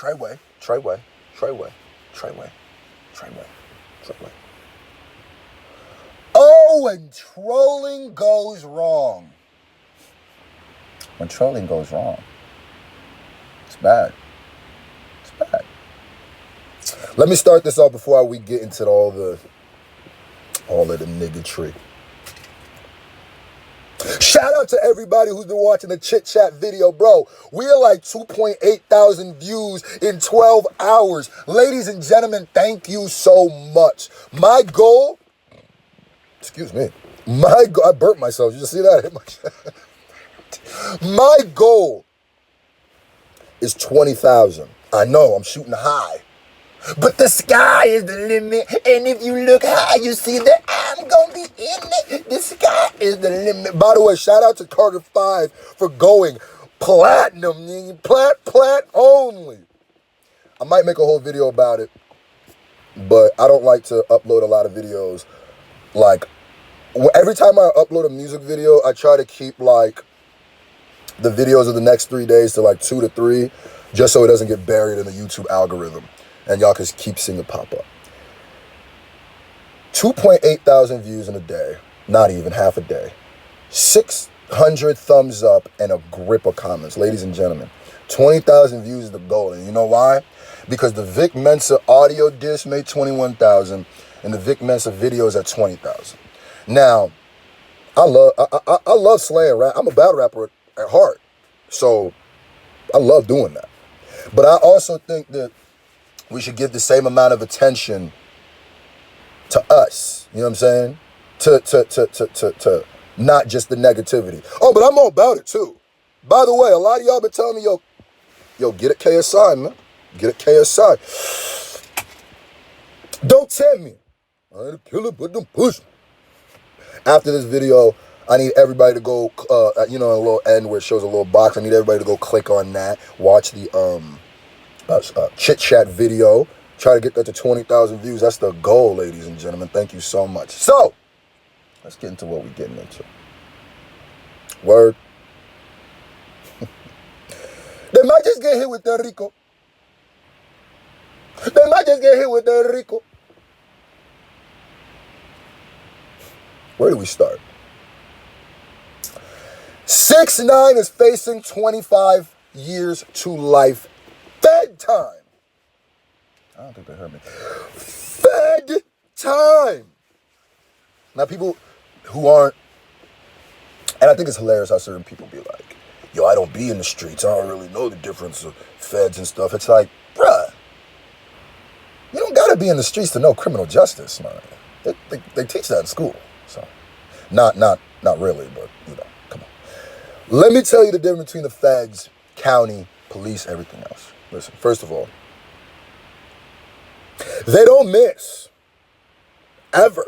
Treyway, Treyway, Treyway, Treyway, Treyway, Treyway. Oh, when trolling goes wrong. When trolling goes wrong. It's bad. It's bad. Let me start this off before we get into all of the niggatry. Shout out to everybody who's been watching the chit chat video, bro. We are like 2.8 thousand views in 12 hours. Ladies and gentlemen, thank you so much. My goal, excuse me, I burped myself. You just see that? I hit my chest. My goal is 20,000. I know I'm shooting high, but the sky is the limit. And if you look high, you see that I'm gonna be in it. The sky is the limit. By the way, shout out to Carter 5 for going platinum, plat only. I might make a whole video about it, but I don't like to upload a lot of videos. Like, every time I upload a music video, I try to keep like the videos of the next 3 days to like 2 to 3, just so it doesn't get buried in the YouTube algorithm and y'all can keep seeing it pop up. 2.8 thousand views in a day, not even half a day. 600 thumbs up and a grip of comments. Ladies and gentlemen, 20,000 views is the goal. And you know why? Because the Vic Mensa audio disc made 21,000 and the Vic Mensa video is at 20,000. Now, I love slaying rap. I'm a battle rapper at heart. So I love doing that. But I also think that we should give the same amount of attention to us. You know what I'm saying? To not just the negativity. Oh, but I'm all about it too. By the way, a lot of y'all been telling me, yo, get at KSI, man. Get at KSI. Don't tell me. I ain't a killer, but don't push me. After this video, I need everybody to go, a little end where it shows a little box. I need everybody to go click on that. Watch the chit chat video. Try to get that to 20,000 views. That's the goal, ladies and gentlemen. Thank you so much. So, let's get into what we're getting into. Word. They might just get hit with the Rico. They might just get hit with the Rico. Where do we start? 6ix9ine is facing 25 years to life Fed time. I don't think they heard me. Fed time. Now, people who aren't, and I think it's hilarious how certain people be like, yo, I don't be in the streets. I don't really know the difference of feds and stuff. It's like, bruh, you don't gotta be in the streets to know criminal justice, man. They teach that in school. So, not really, but, come on. Let me tell you the difference between the feds, county, police, everything else. Listen, first of all, they don't miss. Ever.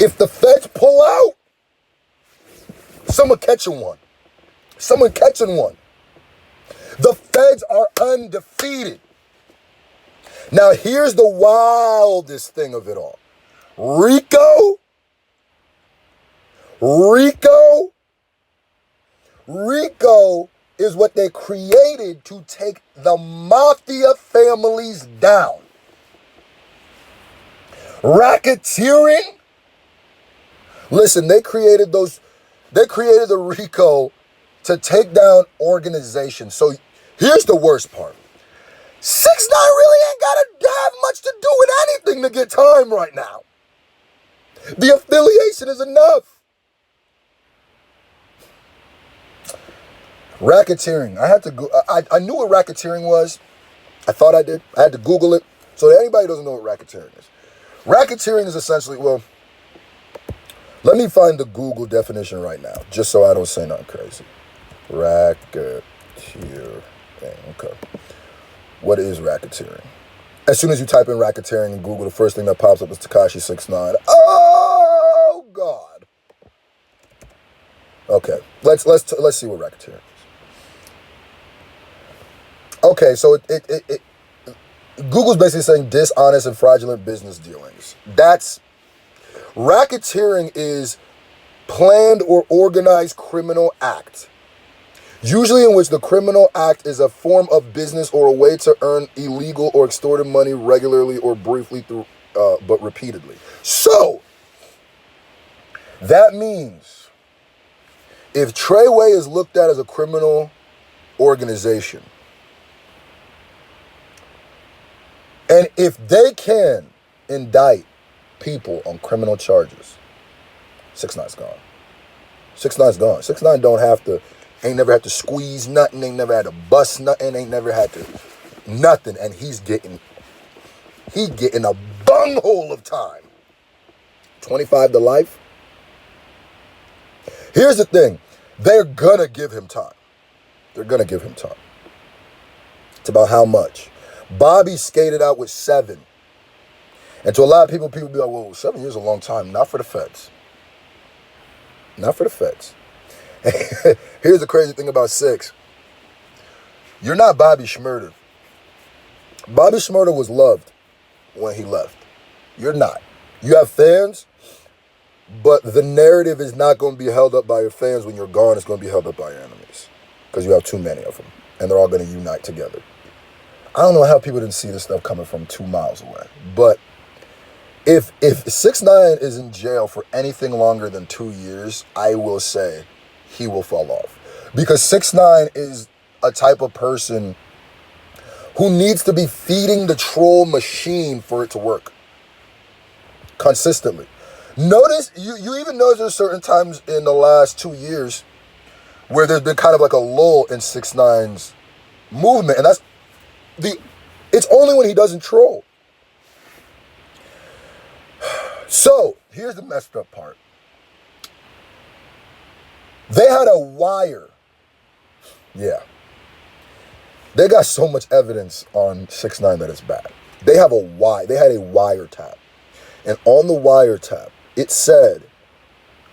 If the feds pull out, someone catching one. Someone catching one. The feds are undefeated. Now, here's the wildest thing of it all. Rico is what they created to take the mafia families down. Racketeering. Listen, they created the RICO to take down organizations. So here's the worst part. 6ix9ine really ain't got to have much to do with anything to get time right now. The affiliation is enough. Racketeering. I knew what racketeering was. I thought I did. I had to Google it. So that anybody who doesn't know what racketeering is. Racketeering is essentially, well, let me find the Google definition right now, just so I don't say nothing crazy. Racketeering. Okay. What is racketeering? As soon as you type in racketeering in Google, the first thing that pops up is Tekashi 6ix9ine. Oh God. Okay, let's see what racketeering is. Okay, so Google's basically saying dishonest and fraudulent business dealings. Racketeering is planned or organized criminal act usually in which the criminal act is a form of business or a way to earn illegal or extorted money regularly or briefly through, but repeatedly. So, that means if Treyway is looked at as a criminal organization, and if they can indict people on criminal charges, 6ix9ine's gone. 6ix9ine's gone. 6ix9ine don't have to, ain't never had to squeeze nothing, ain't never had to bust nothing, ain't never had to nothing, and he getting a bunghole of time. 25 to life. Here's the thing. They're gonna give him time. They're gonna give him time. It's about how much. Bobby skated out with 7. And to a lot of people be like, well, 7 years is a long time. Not for the feds. Not for the feds. Here's the crazy thing about 6. You're not Bobby Shmurda. Bobby Shmurda was loved when he left. You're not. You have fans, but the narrative is not going to be held up by your fans. When you're gone, it's going to be held up by your enemies. Because you have too many of them. And they're all going to unite together. I don't know how people didn't see this stuff coming from 2 miles away. But if 6ix9ine is in jail for anything longer than 2 years, I will say he will fall off. Because 6ix9ine is a type of person who needs to be feeding the troll machine for it to work. Consistently. Notice, you even notice there's certain times in the last 2 years where there's been kind of like a lull in 6ix9ine's movement. And it's only when he doesn't troll. So, here's the messed up part. They had a wire. Yeah. They got so much evidence on 6ix9ine that it's bad. They had a wiretap. And on the wiretap, it said,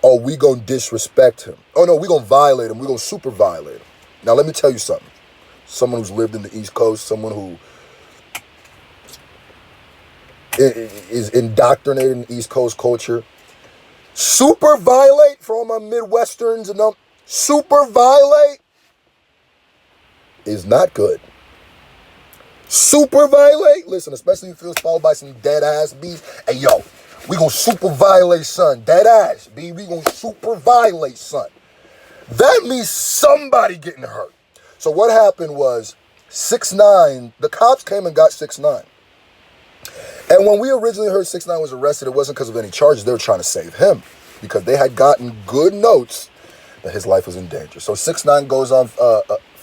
oh, we gonna disrespect him. Oh no, we gonna violate him. We gonna super violate him. Now let me tell you something. Someone who's lived in the East Coast, someone who is indoctrinated in East Coast culture. Super violate for all my Midwesterns and them. Super violate is not good. Super violate, listen, especially if it was followed by some dead ass beef. Hey yo, we gonna super violate, son. Dead ass, B. We gonna super violate, son. That means somebody getting hurt. So what happened was 6ix9ine, the cops came and got 6ix9ine. And when we originally heard 6ix9ine was arrested, it wasn't because of any charges. They were trying to save him because they had gotten good notes that his life was in danger. So 6ix9ine goes on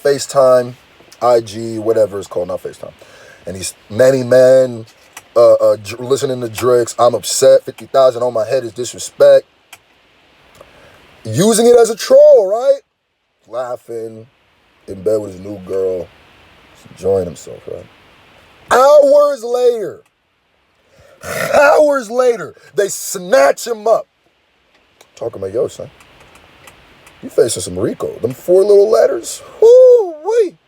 FaceTime, IG, whatever it's called, not FaceTime. And he's many men listening to Drake's I'm upset, 50,000 on my head is disrespect. Using it as a troll, right? Laughing, in bed with his new girl, enjoying himself, right? Hours later, they snatch him up. Talking about, yo, son, you facing some RICO. Them 4 little letters, whoo-wee.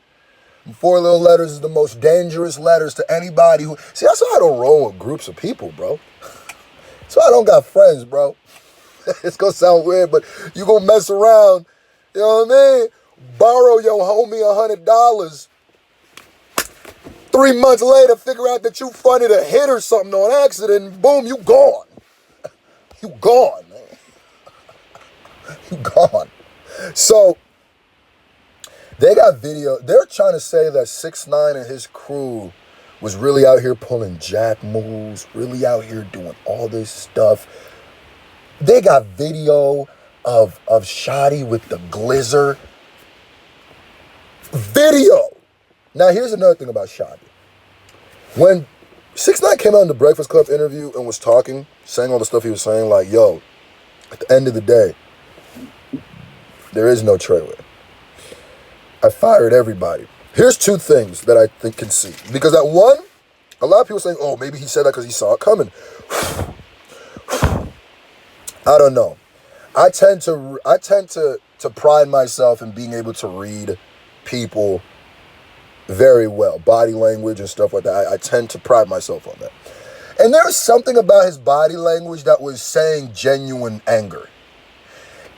4 little letters is the most dangerous letters to anybody who... See, that's why I don't roll with groups of people, bro. That's why I don't got friends, bro. It's going to sound weird, but you going to mess around, you know what I mean? Borrow your homie $100. 3 months later, figure out that you funded a hit or something on accident, and boom, you gone. You gone, man. You gone. So... they got video. They're trying to say that 6ix9ine and his crew was really out here pulling jack moves, really out here doing all this stuff. They got video of Shotty with the glizzer. Video. Now, here's another thing about Shotty. When 6ix9ine came out in the Breakfast Club interview and was talking, saying all the stuff he was saying, like, yo, at the end of the day, there is no Treyway. I fired everybody. Here's 2 things that I think can see. Because at one, a lot of people saying, oh, maybe he said that because he saw it coming. I don't know. I tend to pride myself in being able to read people very well. Body language and stuff like that. I tend to pride myself on that. And there was something about his body language that was saying genuine anger.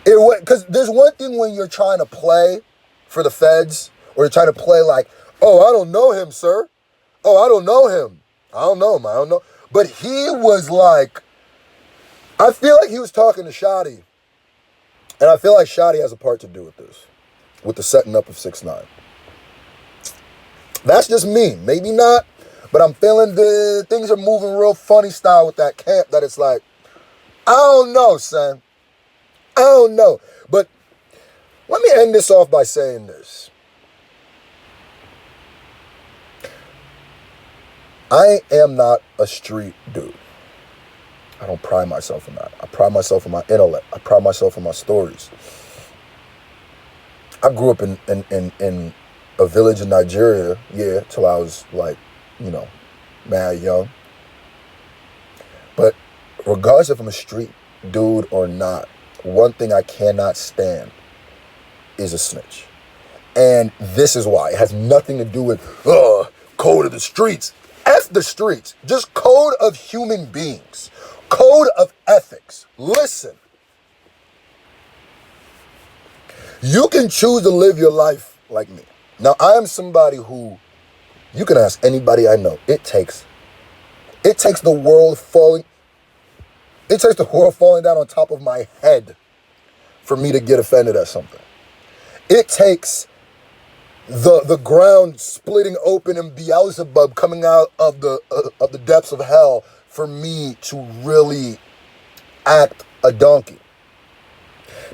Because there's one thing when you're trying to play for the feds, or they're trying to play like, oh, I don't know him, sir. Oh, I don't know him. I don't know him. I don't know. But he was like, I feel like he was talking to Shotty. And I feel like Shotty has a part to do with this, with the setting up of 6ix9ine. That's just me. Maybe not, but I'm feeling the things are moving real funny style with that camp that it's like, I don't know, son. I don't know. But let me end this off by saying this. I am not a street dude. I don't pride myself in that. I pride myself in my intellect. I pride myself in my stories. I grew up in a village in Nigeria, yeah, till I was like, you know, mad young. But regardless if I'm a street dude or not, one thing I cannot stand is a snitch. And this is why. It has nothing to do with, code of the streets. F the streets. Just code of human beings. Code of ethics. Listen. You can choose to live your life like me. Now, I am somebody who, you can ask anybody I know, it takes the world falling down on top of my head for me to get offended at something. It takes the ground splitting open and Beelzebub coming out of the depths of hell for me to really act a donkey.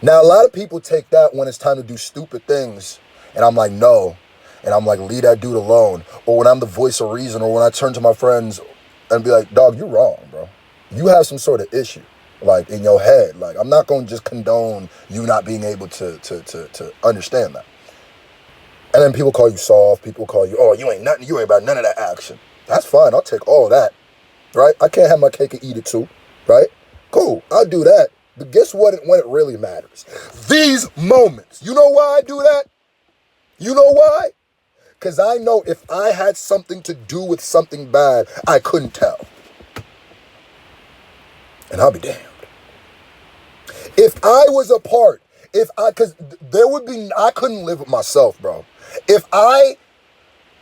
Now, a lot of people take that when it's time to do stupid things, and I'm like, no. And I'm like, leave that dude alone. Or when I'm the voice of reason, or when I turn to my friends and be like, dog, you're wrong, bro. You have some sort of issue, like, in your head. Like, I'm not going to just condone you not being able to understand that. And then people call you soft. People call you, oh, you ain't nothing. You ain't about none of that action. That's fine. I'll take all that, right? I can't have my cake and eat it too, right? Cool. I'll do that. But guess what? When it really matters, these moments. You know why I do that? You know why? Because I know if I had something to do with something bad, I couldn't tell. And I'll be damned. If I was a part, because I couldn't live with myself, bro. If I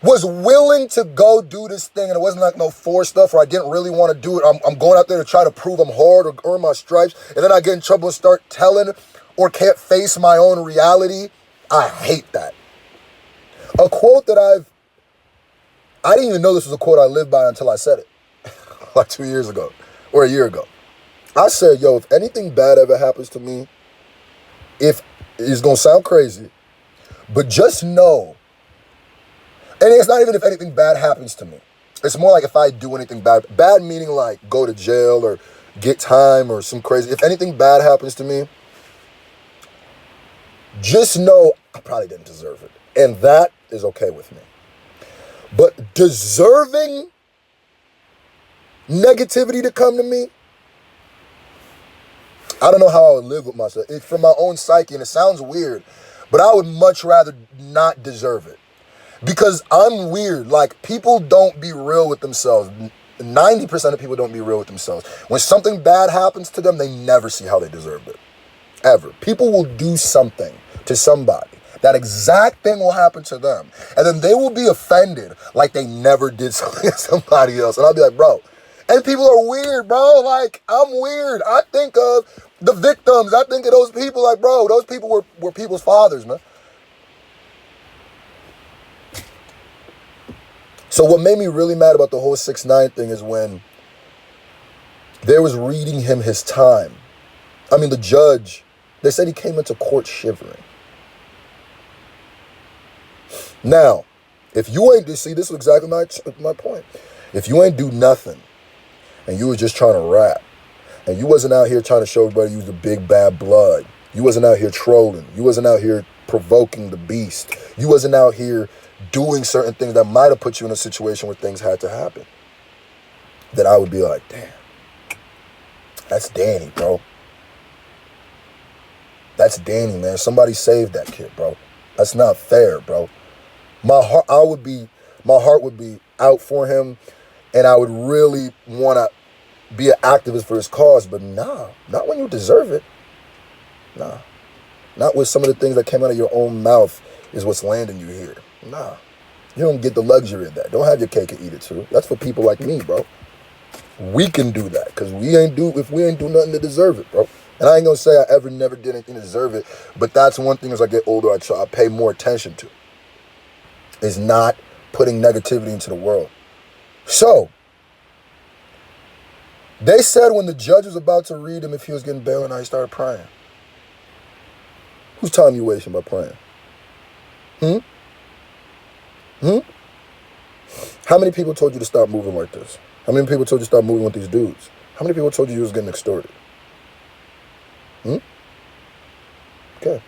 was willing to go do this thing and it wasn't like no force stuff, or I didn't really want to do it, I'm going out there to try to prove I'm hard or earn my stripes, and then I get in trouble and start telling or can't face my own reality, I hate that. A quote that I didn't even know this was a quote I lived by until I said it, like 2 years ago, or a year ago. I said, yo, if anything bad ever happens to me, if it's going to sound crazy, but just know, and it's not even if anything bad happens to me. It's more like if I do anything bad. Bad meaning like go to jail or get time or some crazy. If anything bad happens to me, just know I probably didn't deserve it. And that is okay with me. But deserving negativity to come to me, I don't know how I would live with myself. It's from my own psyche, and it sounds weird, but I would much rather not deserve it. Because I'm weird. Like, people don't be real with themselves. 90% of people don't be real with themselves. When something bad happens to them, they never see how they deserved it. Ever. People will do something to somebody. That exact thing will happen to them. And then they will be offended like they never did something to somebody else. And I'll be like, bro. And people are weird, bro. Like, I'm weird. I think of the victims. I think of those people like, bro, those people were people's fathers, man. So what made me really mad about the whole 6ix9ine thing is when they was reading him his time. I mean, the judge, they said he came into court shivering. Now, if you ain't, see, this is exactly my point. If you ain't do nothing and you was just trying to rap and you wasn't out here trying to show everybody you was the big bad blood, you wasn't out here trolling, you wasn't out here provoking the beast, you wasn't out here doing certain things that might have put you in a situation where things had to happen, then I would be like, damn, that's Danny, bro. That's Danny, man. Somebody save that kid, bro. That's not fair, bro. My heart would be out for him, and I would really want to be an activist for his cause, but nah, not when you deserve it. Nah. Not with some of the things that came out of your own mouth is what's landing you here. Nah, you don't get the luxury of that. Don't have your cake and eat it too. That's for people like me, bro. We can do that because if we ain't do nothing to deserve it, bro. And I ain't gonna say I ever never did anything to deserve it, but that's one thing as I get older I pay more attention to. Is not putting negativity into the world. So, they said when the judge was about to read him if he was getting bail and I started praying. Whose time you wasting by praying? How many people told you to stop moving like this? How many people told you to stop moving with these dudes? How many people told you was getting extorted? Okay.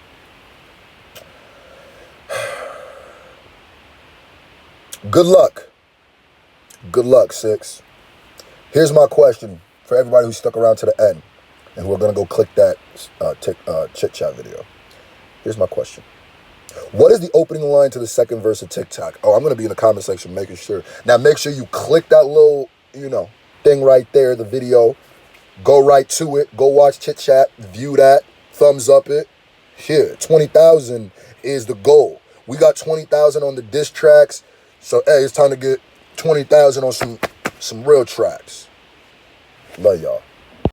Good luck. Good luck, 6. Here's my question for everybody who stuck around to the end and who are going to go click that chit-chat video. Here's my question. What is the opening line to the second verse of TikTok? Oh, I'm going to be in the comment section making sure. Now, make sure you click that little, thing right there, the video. Go right to it. Go watch chit-chat. View that. Thumbs up it. Here, 20,000 is the goal. We got 20,000 on the diss tracks. So, hey, it's time to get 20,000 on some real tracks. Love y'all.